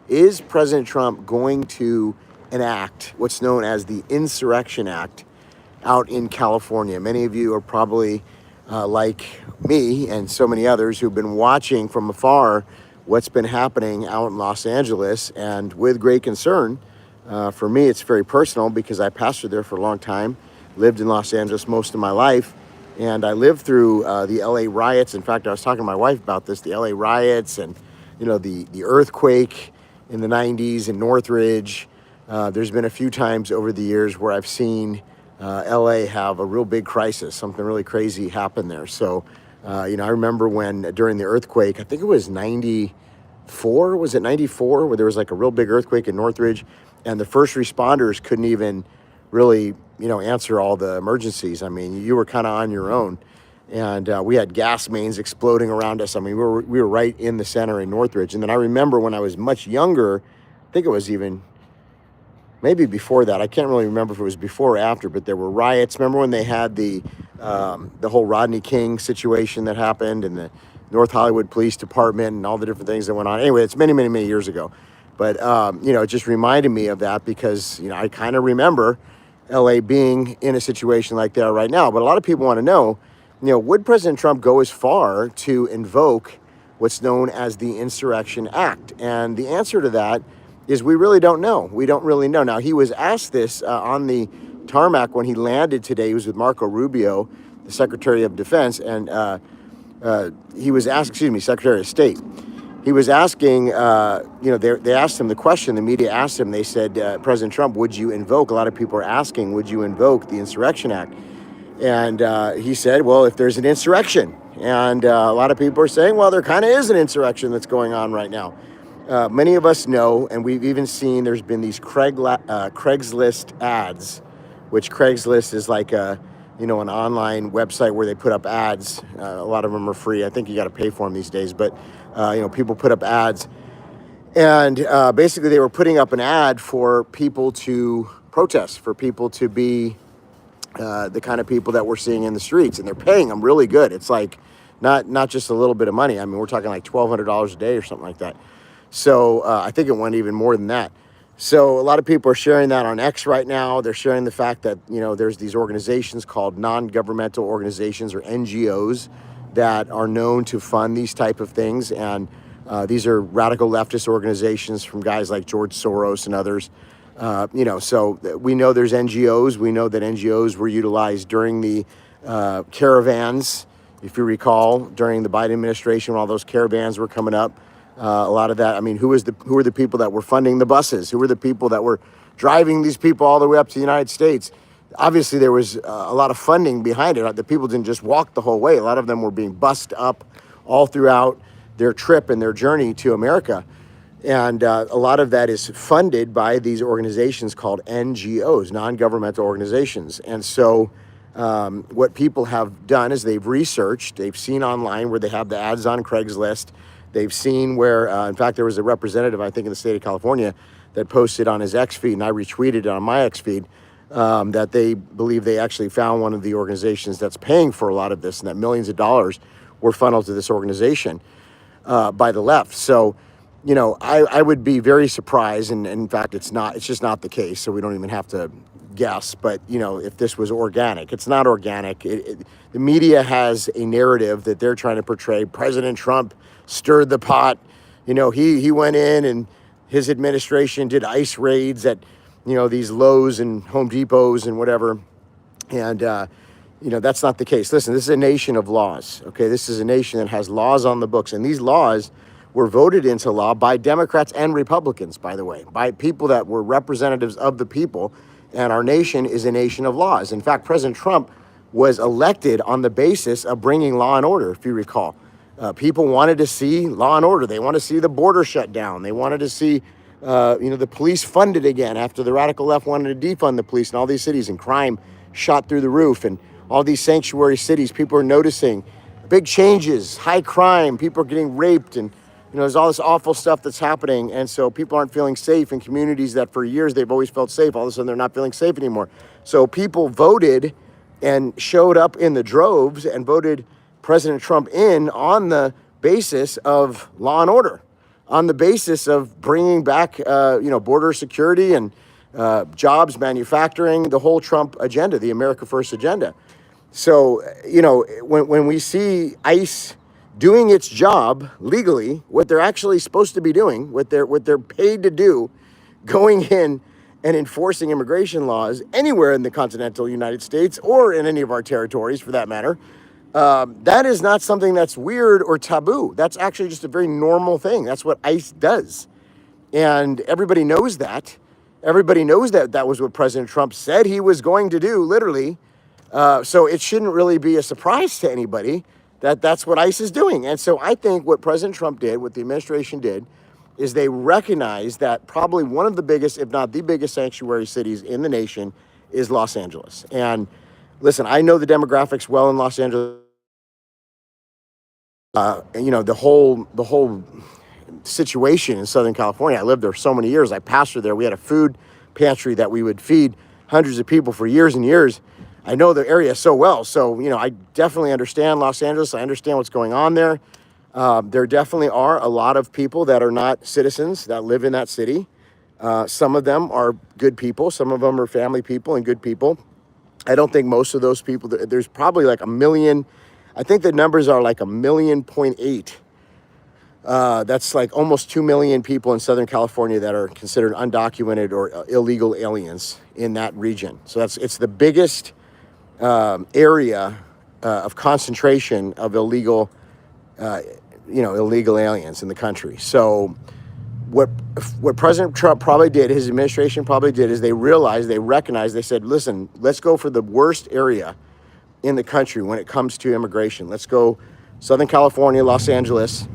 is President Trump going to enact what's known as the Insurrection Act out in California? Many of you are probably like me and so many others who've been watching from afar what's been happening out in Los Angeles, and with great concern. For me, it's very personal because I pastored there for a long time, lived in Los Angeles most of my life, and I lived through the LA riots. In fact, I was talking to my wife about this, the LA riots and, the earthquake in the 90s in Northridge. There's been a few times over the years where I've seen LA have a real big crisis, something really crazy happened there. So, I remember when during the earthquake, I think it was 94, was it 94, where there was like a real big earthquake in Northridge, and the first responders couldn't even really, answer all the emergencies. I mean, you were kind of on your own, and we had gas mains exploding around us. I mean, we were right in the center in Northridge. And then I remember when I was much younger, I think it was even maybe before that. I can't really remember if it was before or after, but there were riots. Remember when they had the whole Rodney King situation that happened, and the North Hollywood Police Department and all the different things that went on? Anyway, it's many, many, many years ago. But, it just reminded me of that because, I kind of remember LA being in a situation like that right now. But a lot of people want to know, would President Trump go as far to invoke what's known as the Insurrection Act? And the answer to that is we really don't know. We don't really know. Now, he was asked this on the tarmac when he landed today. He was with Marco Rubio, the Secretary of Defense, and he was asked, Secretary of State. He was asking, they asked him the question, the media asked him, they said, President Trump, would you invoke, a lot of people are asking, would you invoke the Insurrection Act? And he said, well, if there's an insurrection. And a lot of people are saying, well, there kind of is an insurrection that's going on right now. Many of us know, and we've even seen, there's been these Craigslist ads, which Craigslist is like an online website where they put up ads. A lot of them are free. I think you got to pay for them these days, but people put up ads, and basically they were putting up an ad for people to protest, for people to be the kind of people that we're seeing in the streets, and they're paying them really good. It's like not just a little bit of money. I mean, we're talking like $1,200 a day or something like that. So I think it went even more than that. So a lot of people are sharing that on X right now. They're sharing the fact that, there's these organizations called non-governmental organizations, or NGOs, that are known to fund these type of things. And these are radical leftist organizations from guys like George Soros and others. So we know there's NGOs. We know that NGOs were utilized during the caravans, if you recall, during the Biden administration, when all those caravans were coming up. A lot of that, I mean, who were the people that were funding the buses? Who were the people that were driving these people all the way up to the United States? Obviously, there was a lot of funding behind it. The people didn't just walk the whole way. A lot of them were being bussed up all throughout their trip and their journey to America. And a lot of that is funded by these organizations called NGOs, non-governmental organizations. And so what people have done is they've researched, they've seen online where they have the ads on Craigslist. They've seen where, in fact, there was a representative, I think, in the state of California that posted on his X feed, and I retweeted it on my X feed, that they believe they actually found one of the organizations that's paying for a lot of this, and that millions of dollars were funneled to this organization by the left. So, I would be very surprised, and in fact, it's just not the case, so we don't even have to guess. But, if this was organic, it's not organic. The media has a narrative that they're trying to portray. President Trump stirred the pot. He went in, and his administration did ICE raids at, these Lowe's and Home Depots and whatever. And, that's not the case. Listen, this is a nation of laws, okay? This is a nation that has laws on the books. And these laws were voted into law by Democrats and Republicans, by the way, by people that were representatives of the people. And our nation is a nation of laws. In fact, President Trump was elected on the basis of bringing law and order, if you recall. People wanted to see law and order. They want to see the border shut down. They wanted to see, the police funded again after the radical left wanted to defund the police in all these cities, and crime shot through the roof. And all these sanctuary cities, people are noticing big changes, high crime, people are getting raped, and there's all this awful stuff that's happening. And so people aren't feeling safe in communities that for years they've always felt safe. All of a sudden they're not feeling safe anymore. So people voted and showed up in the droves and voted President Trump in on the basis of law and order, on the basis of bringing back, border security and jobs, manufacturing, the whole Trump agenda, the America First agenda. So, when we see ICE doing its job legally, what they're actually supposed to be doing, what they're paid to do, going in and enforcing immigration laws anywhere in the continental United States or in any of our territories for that matter, that is not something that's weird or taboo. That's actually just a very normal thing. That's what ICE does. And everybody knows that. Everybody knows that that was what President Trump said he was going to do, literally. So it shouldn't really be a surprise to anybody that that's what ICE is doing. And so I think what President Trump did, what the administration did, is they recognized that probably one of the biggest, if not the biggest sanctuary cities in the nation is Los Angeles. And listen, I know the demographics well in Los Angeles. The whole situation in Southern California. I lived there so many years. I pastored there. We had a food pantry that we would feed hundreds of people for years and years. I know the area so well. So, I definitely understand Los Angeles. I understand what's going on there. There definitely are a lot of people that are not citizens that live in that city. Some of them are good people. Some of them are family people and good people. I don't think most of those people, there's probably like 1 million. I think the numbers are like 1.8 million. That's like almost 2 million people in Southern California that are considered undocumented or illegal aliens in that region. So it's the biggest area of concentration of illegal aliens in the country. So what President Trump probably did, his administration probably did, is they recognized, they said, listen, let's go for the worst area in the country when it comes to immigration. Let's go Southern California, Los Angeles.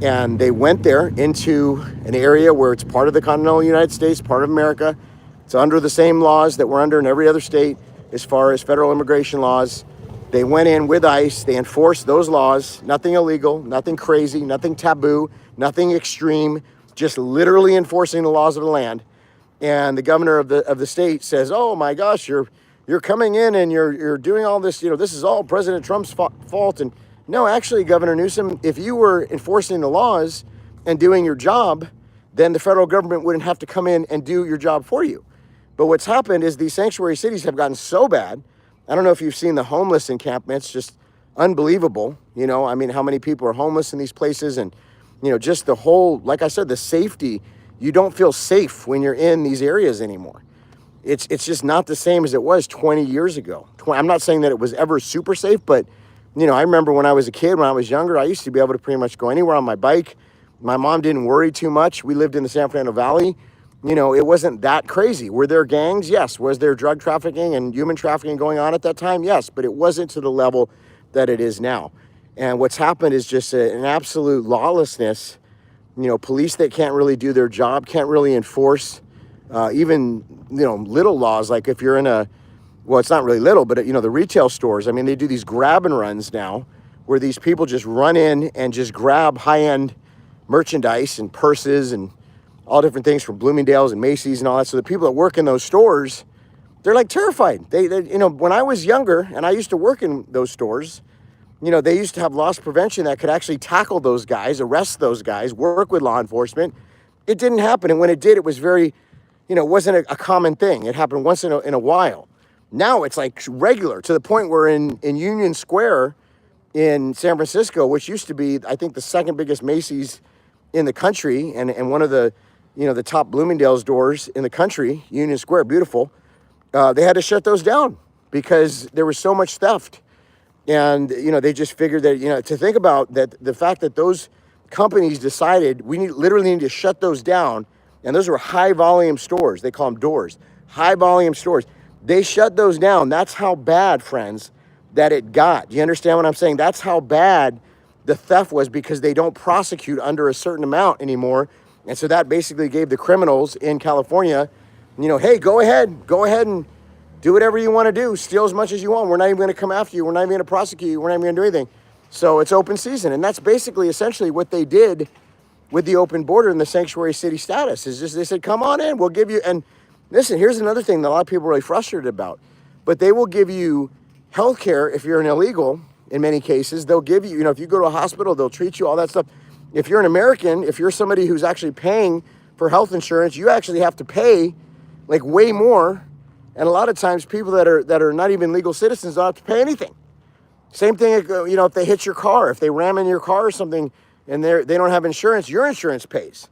And they went there into an area where it's part of the continental United States, part of America. It's under the same laws that we're under in every other state as far as federal immigration laws. They went in with ICE. They enforced those laws. Nothing illegal, nothing crazy, nothing taboo, nothing extreme, just literally enforcing the laws of the land. And the governor of the state says, "Oh my gosh, you're coming in and you're doing all this. This is all President Trump's fault." And no, actually, Governor Newsom, if you were enforcing the laws and doing your job, then the federal government wouldn't have to come in and do your job for you. But what's happened is these sanctuary cities have gotten so bad. I don't know if you've seen the homeless encampments, just unbelievable. How many people are homeless in these places, and, just the whole, like I said, the safety. You don't feel safe when you're in these areas anymore. It's just not the same as it was 20 years ago. I'm not saying that it was ever super safe, but I remember when I was a kid, when I was younger, I used to be able to pretty much go anywhere on my bike. My mom didn't worry too much. We lived in the San Fernando Valley. It wasn't that crazy. Were there gangs? Yes. Was there drug trafficking and human trafficking going on at that time? Yes, but it wasn't to the level that it is now. And what's happened is just an absolute lawlessness. Police that can't really do their job, can't really enforce even, little laws. Like if you're in it's not really little, but the retail stores, they do these grab and runs now where these people just run in and just grab high-end merchandise and purses and all different things from Bloomingdale's and Macy's and all that. So the people that work in those stores, they're like terrified. They when I was younger and I used to work in those stores, they used to have loss prevention that could actually tackle those guys, arrest those guys, work with law enforcement. It didn't happen. And when it did, it was very, it wasn't a common thing. It happened once in a while. Now it's like regular, to the point where in Union Square in San Francisco, which used to be, I think, the second biggest Macy's in the country, and one of the, the top Bloomingdale's doors in the country, Union Square, beautiful, they had to shut those down because there was so much theft. And, they just figured that, to think about that, the fact that those companies decided literally need to shut those down, and those were high volume stores. They call them doors, high volume stores. They shut those down. That's how bad, friends, that it got. Do you understand what I'm saying? That's how bad the theft was, because they don't prosecute under a certain amount anymore. And so that basically gave the criminals in California, hey, go ahead and do whatever you want to do. Steal as much as you want. We're not even going to come after you. We're not even going to prosecute you. We're not even going to do anything. So it's open season. And that's basically essentially what they did with the open border and the sanctuary city status. Is just they said, come on in, we'll give you. And listen, here's another thing that a lot of people are really frustrated about. But they will give you health care if you're an illegal. In many cases, they'll give you, if you go to a hospital, they'll treat you, all that stuff. If you're an American, if you're somebody who's actually paying for health insurance, you actually have to pay like way more. And a lot of times people that are not even legal citizens don't have to pay anything. Same thing, if they hit your car, if they ram in your car or something and they don't have insurance, your insurance pays.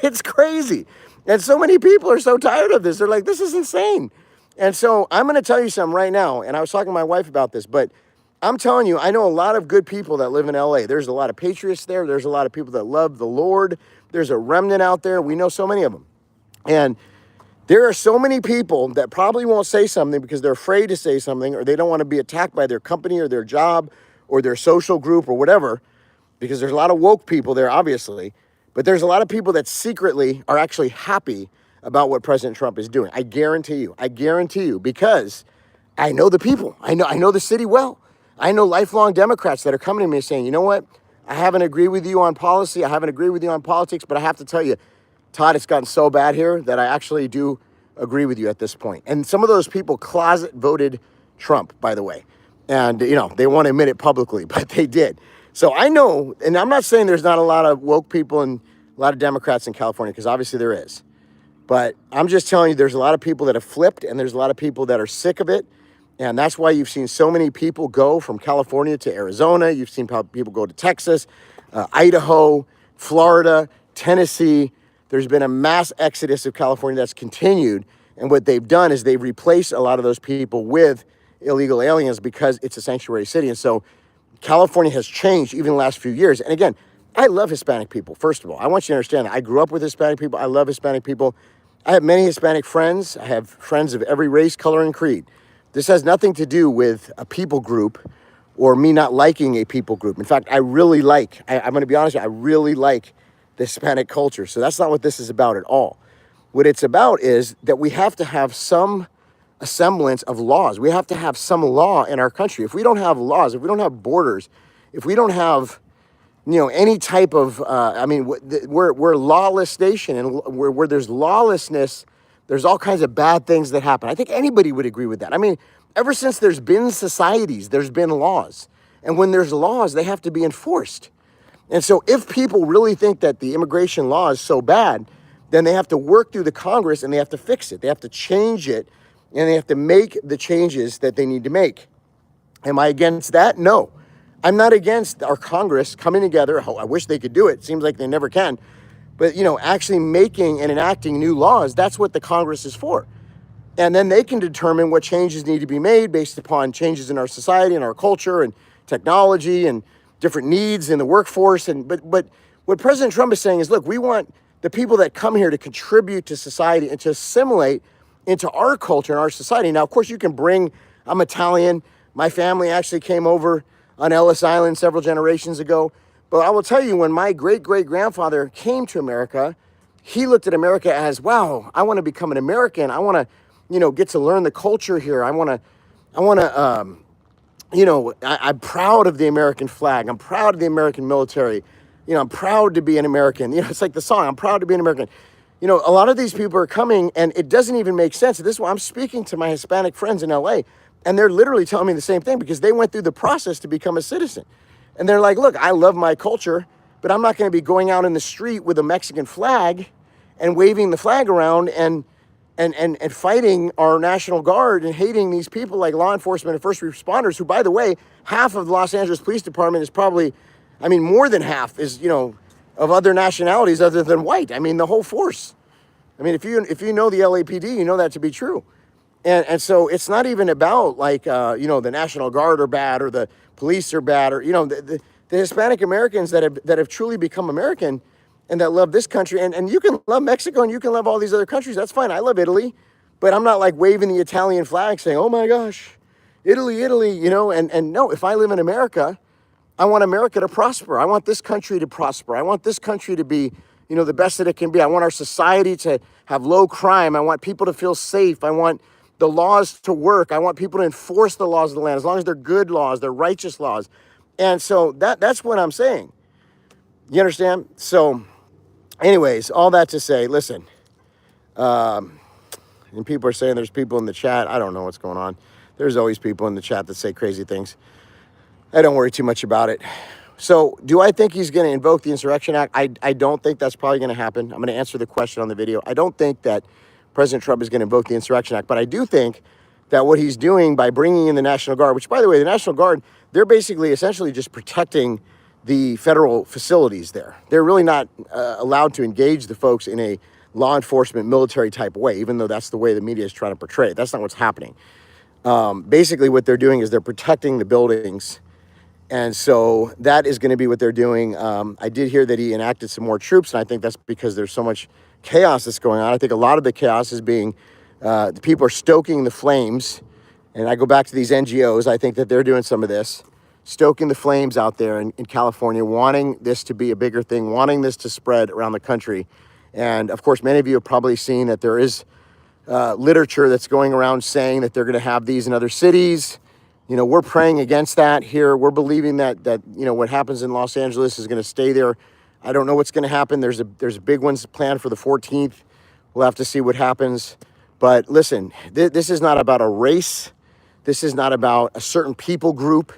It's crazy. And so many people are so tired of this. They're like, this is insane. And so I'm going to tell you something right now. And I was talking to my wife about this, but I'm telling you, I know a lot of good people that live in LA. There's a lot of patriots there. There's a lot of people that love the Lord. There's a remnant out there. We know so many of them. And there are so many people that probably won't say something because they're afraid to say something, or they don't want to be attacked by their company or their job or their social group or whatever, because there's a lot of woke people there, obviously. But there's a lot of people that secretly are actually happy about what President Trump is doing. I guarantee you, because I know the people. I know the city well. I know lifelong Democrats that are coming to me saying, you know what? I haven't agreed with you on policy. I haven't agreed with you on politics, but I have to tell you, Todd, it's gotten so bad here that I actually do agree with you at this point. And some of those people closet voted Trump, by the way. And, they won't admit it publicly, but they did. So I know, and I'm not saying there's not a lot of woke people and a lot of Democrats in California, because obviously there is. But I'm just telling you, there's a lot of people that have flipped, and there's a lot of people that are sick of it. And that's why you've seen so many people go from California to Arizona. You've seen people go to Texas, Idaho, Florida, Tennessee. There's been a mass exodus of California that's continued. And what they've done is they've replaced a lot of those people with illegal aliens because it's a sanctuary city. And so California has changed even in the last few years. And again, I love Hispanic people. First of all, I want you to understand that I grew up with Hispanic people. I love Hispanic people. I have many Hispanic friends. I have friends of every race, color, and creed. This has nothing to do with a people group or me not liking a people group. In fact, I'm going to be honest with you, I really like the Hispanic culture. So that's not what this is about at all. What it's about is that we have to have some semblance of laws. We have to have some law in our country. If we don't have laws, if we don't have borders, if we don't have, any type of, we're a lawless nation, and where there's lawlessness, there's all kinds of bad things that happen. I think anybody would agree with that. I mean, ever since there's been societies, there's been laws. And when there's laws, they have to be enforced. And so if people really think that the immigration law is so bad, then they have to work through the Congress and they have to fix it. They have to change it, and they have to make the changes that they need to make. Am I against that? No. I'm not against our Congress coming together. Oh, I wish they could do it. Seems like they never can. But, actually making and enacting new laws, that's what the Congress is for. And then they can determine what changes need to be made based upon changes in our society and our culture and technology and different needs in the workforce. But what President Trump is saying is, look, we want the people that come here to contribute to society and to assimilate into our culture and our society. Now, of course, I'm Italian. My family actually came over on Ellis Island several generations ago. But I will tell you, when my great-great-grandfather came to America, he looked at America as, wow, I want to become an American. I want to, get to learn the culture here. I'm proud of the American flag. I'm proud of the American military. I'm proud to be an American. It's like the song, I'm proud to be an American. A lot of these people are coming, and it doesn't even make sense. This is why I'm speaking to my Hispanic friends in LA, and they're literally telling me the same thing because they went through the process to become a citizen. And they're like, look, I love my culture, but I'm not going to be going out in the street with a Mexican flag and waving the flag around and fighting our National Guard and hating these people like law enforcement and first responders, who, by the way, half of the Los Angeles Police Department is probably, more than half is, of other nationalities other than white. The whole force. If you know the LAPD, you know that to be true. And so it's not even about the National Guard are bad or the police are bad or, the Hispanic Americans that have truly become American and that love this country. And you can love Mexico and you can love all these other countries. That's fine. I love Italy, but I'm not waving the Italian flag saying, oh my gosh, Italy, and no, if I live in America, I want America to prosper. I want this country to prosper. I want this country to be, the best that it can be. I want our society to have low crime. I want people to feel safe. I want the laws to work. I want people to enforce the laws of the land, as long as they're good laws, they're righteous laws. And so that's what I'm saying. You understand? So anyways, all that to say, listen, and people are saying there's people in the chat. I don't know what's going on. There's always people in the chat that say crazy things. I don't worry too much about it. So do I think he's going to invoke the Insurrection Act? I don't think that's probably going to happen. I'm going to answer the question on the video. I don't think that President Trump is going to invoke the Insurrection Act, but I do think that what he's doing by bringing in the National Guard, which, by the way, the National Guard, they're basically essentially just protecting the federal facilities there. They're really not allowed to engage the folks in a law enforcement military type way, even though that's the way the media is trying to portray it. That's not what's happening. Basically, what they're doing is they're protecting the buildings. And so that is going to be what they're doing. I did hear that he enacted some more troops, and I think that's because there's so much chaos that's going on. I think a lot of the chaos is being, the people are stoking the flames. And I go back to these NGOs. I think that they're doing some of this, stoking the flames out there in California, wanting this to be a bigger thing, wanting this to spread around the country. And of course, many of you have probably seen that there is literature that's going around saying that they're going to have these in other cities. You know, we're praying against that here. We're believing that you know, what happens in Los Angeles is going to stay there. I don't know what's going to happen. There's a big one's planned for the 14th. We'll have to see what happens. But listen, this is not about a race. This is not about a certain people group.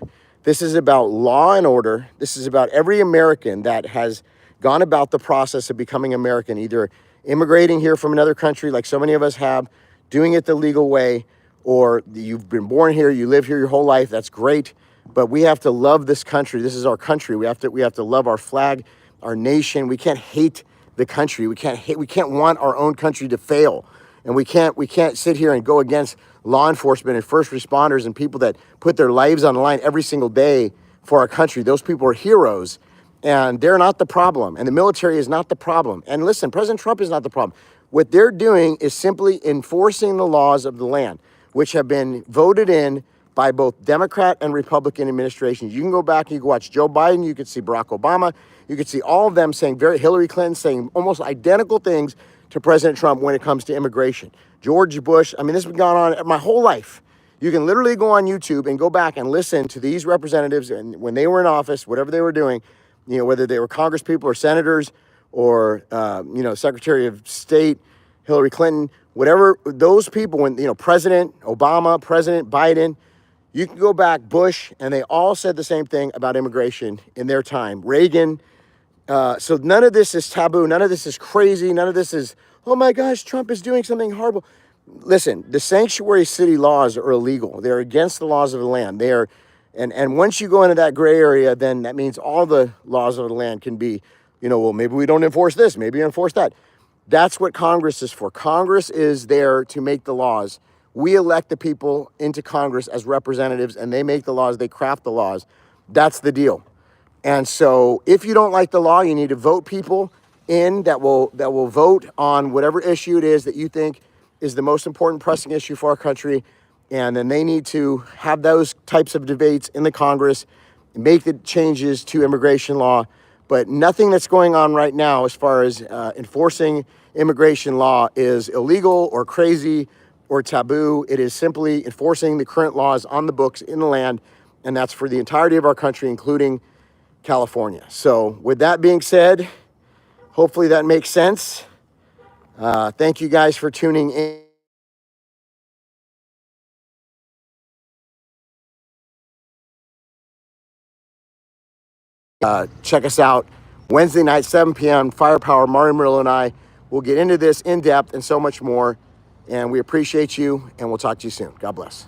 This is about law and order. This is about every American that has gone about the process of becoming American, either immigrating here from another country like so many of us have, doing it the legal way, or you've been born here, you live here your whole life. That's great. But we have to love this country. This is our country. We have to love our flag, our nation. We can't hate the country. We can't want our own country to fail. And we can't sit here and go against law enforcement and first responders and people that put their lives on the line every single day for our country. Those people are heroes, and they're not the problem. And the military is not the problem. And listen, President Trump is not the problem. What they're doing is simply enforcing the laws of the land, which have been voted in by both Democrat and Republican administrations. You can go back and you can watch Joe Biden, you could see Barack Obama, you could see all of them saying, Hillary Clinton saying almost identical things to President Trump when it comes to immigration. George Bush, I mean, this has been going on my whole life. You can literally go on YouTube and go back and listen to these representatives, and when they were in office, whatever they were doing, you know, whether they were Congress people or senators or, you know, Secretary of State, Hillary Clinton, whatever, those people, when, you know, President Obama, President Biden, you can go back, Bush, and they all said the same thing about immigration in their time. Reagan. So none of this is taboo. None of this is crazy. None of this is, oh my gosh, Trump is doing something horrible. Listen, the sanctuary city laws are illegal. They're against the laws of the land. They are, and once you go into that gray area, then that means all the laws of the land can be, you know, well, maybe we don't enforce this, maybe we enforce that. That's what Congress is for. Congress is there to make the laws. We elect the people into Congress as representatives, and they make the laws, they craft the laws. That's the deal. And so if you don't like the law, you need to vote people in that will vote on whatever issue it is that you think is the most important pressing issue for our country. And then they need to have those types of debates in the Congress, make the changes to immigration law. But nothing that's going on right now as far as enforcing immigration law is illegal or crazy or taboo. It is simply enforcing the current laws on the books in the land, and that's for the entirety of our country, including California. So with that being said, hopefully that makes sense. Thank you guys for tuning in. Check us out Wednesday night, 7 p.m. Firepower. Mario Murillo and I will get into this in depth and so much more. And we appreciate you, and we'll talk to you soon. God bless.